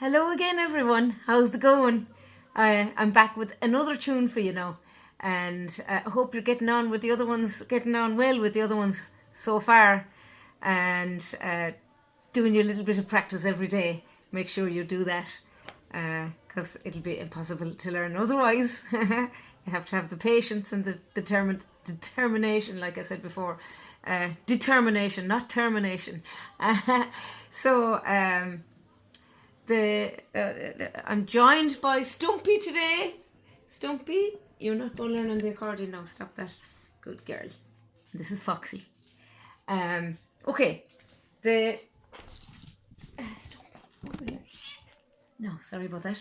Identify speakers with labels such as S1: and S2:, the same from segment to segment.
S1: Hello again, everyone. How's it going? I'm back with another tune for you now, and I hope you're getting on with the other ones, getting on well with the other ones so far, and doing your little bit of practice every day. Make sure you do that, because it'll be impossible to learn otherwise. You have to have the patience and the determination, like I said before. Determination, not termination. so. I'm joined by Stumpy today. Stumpy, you're not going to learn on the accordion now. Stop that. Good girl. This is Foxy. Okay. Stumpy, over here. No, sorry about that.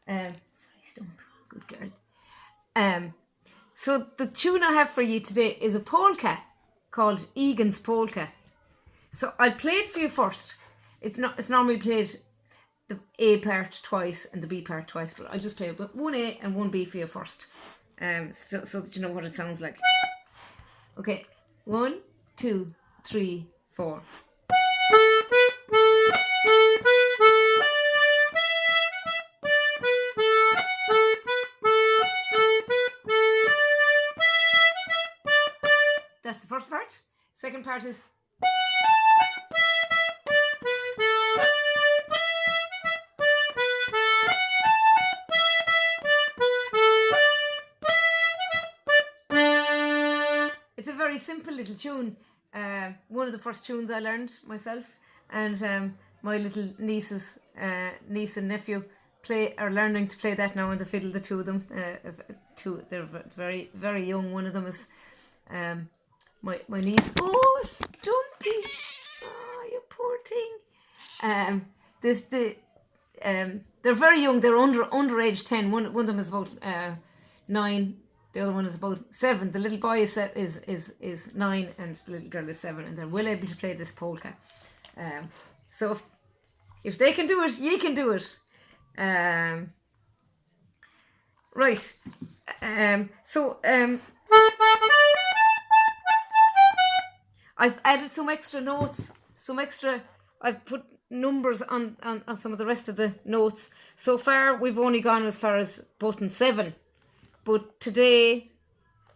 S1: Sorry, Stumpy. Good girl. So the tune I have for you today is a polka called Egan's Polka. So I'll play it for you first. It's normally played the A part twice and the B part twice, but I'll just play it with one A and one B for you first, so that you know what it sounds like. Okay, 1, 2, 3, 4. That's the first part. Second part is. It's a very simple little tune. One of the first tunes I learned myself, and my little niece and nephew are learning to play that now on the fiddle. The two of them, they're very, very young. One of them is my niece. Oh, Stumpy! Oh, you poor thing. They're very young. They're under age 10. One of them is about 9. The other one is about 7. The little boy is 9 and the little girl is 7, and they're well able to play this polka. So if they can do it, you can do it. Right. I've added some extra notes. I've put numbers on some of the rest of the notes. So far, we've only gone as far as button 7. But today,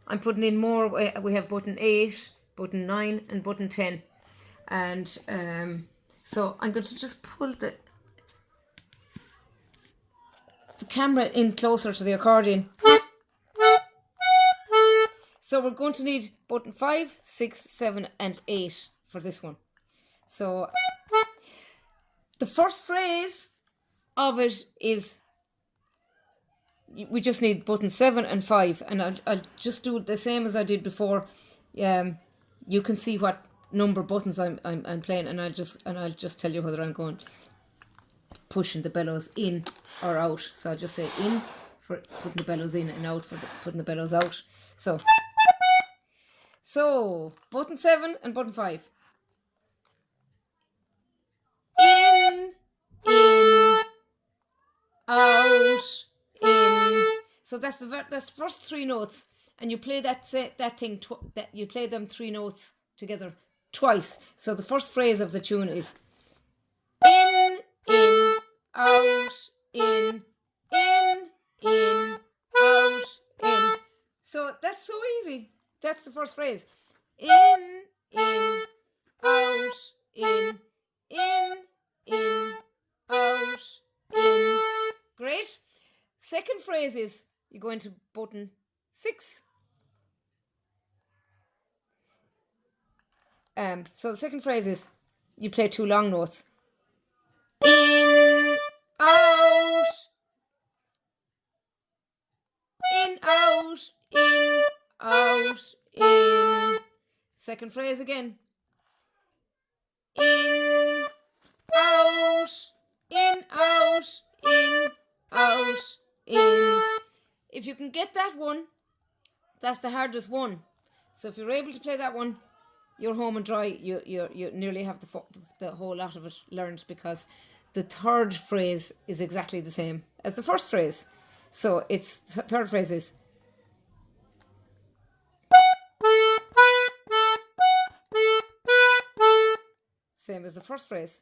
S1: I'm putting in more. We have button 8, button 9, and button 10. And so I'm going to just pull the camera in closer to the accordion. So we're going to need button 5, 6, 7, and 8 for this one. So the first phrase of it is. We just need button 7 and 5, and I'll just do the same as I did before. You can see what number buttons I'm playing, and I'll just tell you whether I'm going pushing the bellows in or out. So I'll just say in for putting the bellows in, and out for putting the bellows out. So button 7 and button 5. In, out, in. So that's the first 3 notes, and you play you play them 3 notes together twice. So the first phrase of the tune is in, out, in, out, in. So that's so easy. That's the first phrase. In, out, in, out, in. Great. Second phrase is you go into button 6. So the second phrase is you play 2 long notes. In, out, in, out, in, out, in. Second phrase again. In, out, in, out, in, out, in. If you can get that one, that's the hardest one. So if you're able to play that one, you're home and dry. You nearly have the whole lot of it learned, because the third phrase is exactly the same as the first phrase. So it's third phrase is same as the first phrase.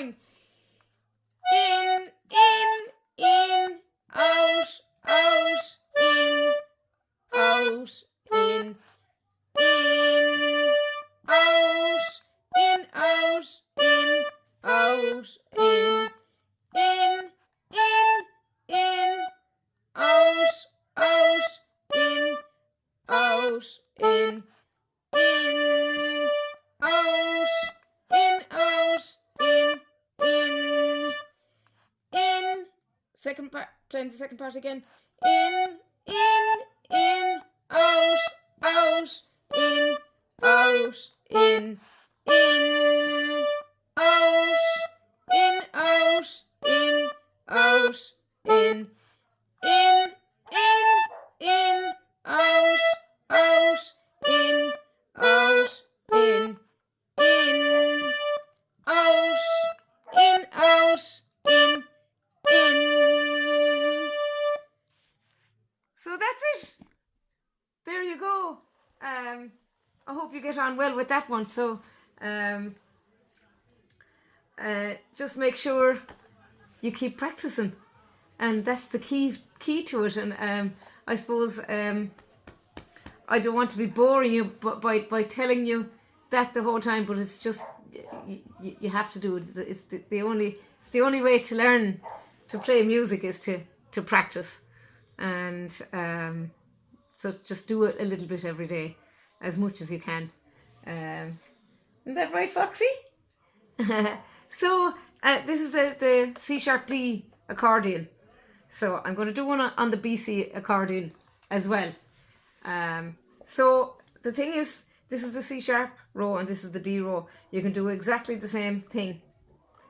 S1: going. In, out, out, in, out, in, out, in, out, in, out, in, out, out, in, out, in, out, in, out, in. Second part, playing the second part again. In, out, out, in, out, in, out, in, out, out, in, out, out, in, out, in, out, out, in. So that's it. There you go. I hope you get on well with that one. So just make sure you keep practicing, and that's the key to it. And I suppose I don't want to be boring you by telling you that the whole time, but it's just you have to do it. It's the only way to learn to play music is to practice, and so just do it a little bit every day, as much as you can. Isn't that right, Foxy? So this is the C# D accordion. So I'm going to do one on the BC accordion as well. So the thing is, this is the C# row and this is the D row. You can do exactly the same thing.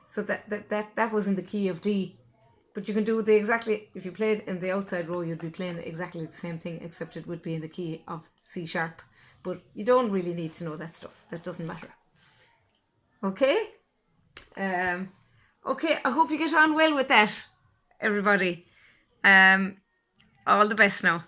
S1: So that was in the key of D. But you can do if you played in the outside row, you'd be playing exactly the same thing, except it would be in the key of C#. But you don't really need to know that stuff. That doesn't matter. Okay? Okay, I hope you get on well with that, everybody. All the best now.